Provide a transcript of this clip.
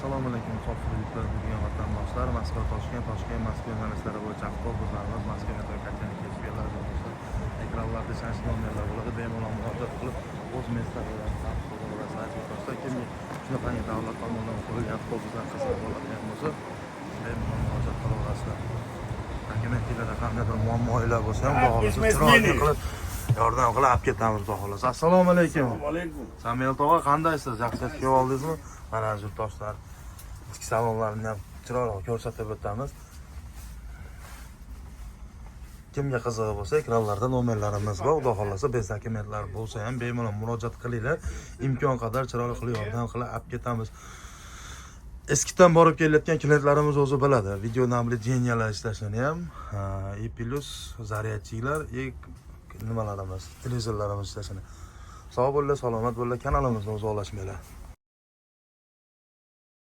Assalomu alaykum, sofdurliklar bo'lgan vatandoshlar. Moskva, Toshkent Moskva yo'nalishlari bo'yicha avtobuslarimiz Moskva metrokatini kesib keladi do'stlar. Ekranlarda chanchi nomerlar bo'ladi. Bemalol murojaat qilib o'z meslarlarini topshirib olasiz. Do'stlar, kimga shunaqangi davlat tomonidan qurilgan avtobuslar qisqa bo'ladigan bo'lsa, bemalol murojaat qila olasizlar. Dokumentlarda qandaydir muammolar bo'lsa ham, xudo xolasa chiroyli qilib yordam qilib olib ketamiz, xudo xolasa. Assalomu alaykum. Assalomu alaykum. Samel tog'a, qandaysiz? Yaxshi kelib oldingizmi? Mana yurtdoshlar, ichki salonlarni ham chiroyli ko'rsatib o'tamiz. Kimga qizig'i bo'lsa, ekranlarda nomerlarimiz bor. Xudo xolasa bezakimentlar bo'lsa ham bemalol murojaat qilinglar. Imkon qadar chiroyli qilib yordam qilib olib ketamiz. Eskidan borib kelayotgan klientlarimiz o'zi biladi. Video nablejeniyalar ishlashini ham, E+ zaryadchilar, nimalarimiz, televizorlarimiz ishlashini. Sog' bo'linglar, salomat bo'linglar, kanalimizni uzoqlashmanglar.